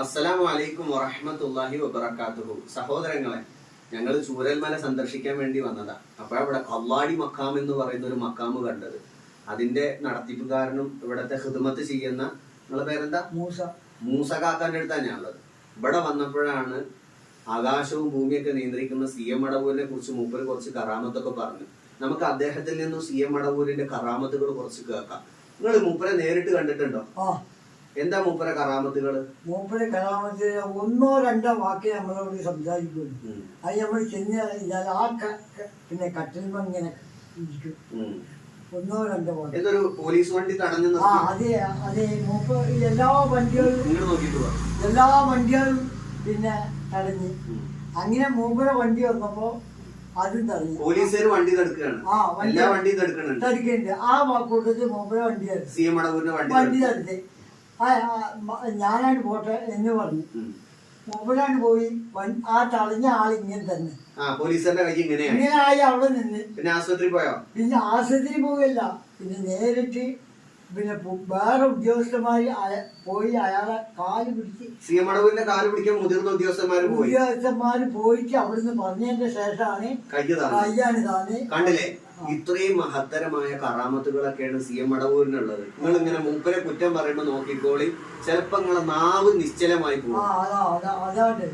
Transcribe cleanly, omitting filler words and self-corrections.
അസ്സലാമു അലൈക്കും വറഹ്മത്തുള്ളാഹി വബറകാതുഹു. സഹോദരങ്ങളെ, ഞങ്ങൾ ചൂരൽമല സന്ദർശിക്കാൻ വേണ്ടി വന്നതാ. അപ്പോഴവിടെ കള്ളാടി മക്കാം എന്ന് പറയുന്ന ഒരു മക്കാമ് കണ്ടത്. അതിന്റെ നടത്തിപ്പുകാരനും ഇവിടത്തെ ഖിദ്മത്ത് ചെയ്യുന്ന, നിങ്ങളെ പേരെന്താ? മൂസ കാക്കാന്റെ അടുത്താണ് ഞാനുള്ളത്. ഇവിടെ വന്നപ്പോഴാണ് ആകാശവും ഭൂമിയൊക്കെ നിയന്ത്രിക്കുന്ന CM മടവൂരിനെ കുറിച്ച് മൂപ്പര് കുറച്ച് കറാമത്തൊക്കെ പറഞ്ഞു. നമുക്ക് അദ്ദേഹത്തിൽ നിന്നും CM മടവൂരിന്റെ കറാമത്തുകൾ കുറച്ച് കേൾക്കാം. നിങ്ങൾ മൂപ്പരെ നേരിട്ട് കണ്ടിട്ടുണ്ടോ? എന്താ മൂപ്പര കറാമത്തുകള്? മൂപ്പര കറാമത്ത് ഒന്നോ രണ്ടോ വാക്കേ നമ്മളോട് സംസാരിക്കുള്ളൂ. അത് നമ്മൾ ചെന്ന് പിന്നെ കട്ടിൽമ ഇങ്ങനെ ഇരിക്കും. ഒന്നോ രണ്ടോ വാക്ക്. ഇതൊരു പോലീസ് വണ്ടി തടഞ്ഞു. അതെ അതെ, മൂപ്പ എല്ലാ വണ്ടികളും പിന്നെ തടഞ്ഞ്. അങ്ങനെ മൂപ്പര വണ്ടി വന്നപ്പോ അതും തടഞ്ഞു. പോലീസുകാർ വണ്ടി തടുക്കുകയാണ്. തടുക്കുന്നുണ്ട്. ആ കൂട്ടത്തിൽ മൂപ്പര വണ്ടി വണ്ടി തടുത്ത് ഞാനാണ് പോട്ടെ എന്ന് പറഞ്ഞു. മൂപ്പരാണ് പോയി. ആ തടഞ്ഞ ആൾ ഇങ്ങനെ തന്നെ ഇങ്ങനെ ആയി അവിടെ നിന്ന്. പിന്നെ ആശുപത്രി പോയോ? പിന്നെ ആശുപത്രി പോയല്ല, പിന്നെ നേരിട്ട് പിന്നെ വേറെ ഉദ്യോഗസ്ഥന്മാര് പോയി അയാളെ കാല് പിടിച്ച് CM മടവൂരിന്റെ കാല് പിടിക്കാൻ മുതിർന്ന ഉദ്യോഗസ്ഥന്മാര് പോയിട്ട് അവിടുന്ന് പറഞ്ഞതിന്റെ ശേഷമാണ് കയ്യാണ് താന്. കണ്ടില്ലേ, ഇത്രയും മഹത്തരമായ കറാമത്തുകളൊക്കെയാണ് CM മടവൂരിനുള്ളത്. നിങ്ങൾ ഇങ്ങനെ മൂപ്പരെ കുറ്റം പറയുമ്പോ നോക്കിക്കോളി, ചിലപ്പോ നിങ്ങളെ നാവ് നിശ്ചലമായി പോകും. അതാണ്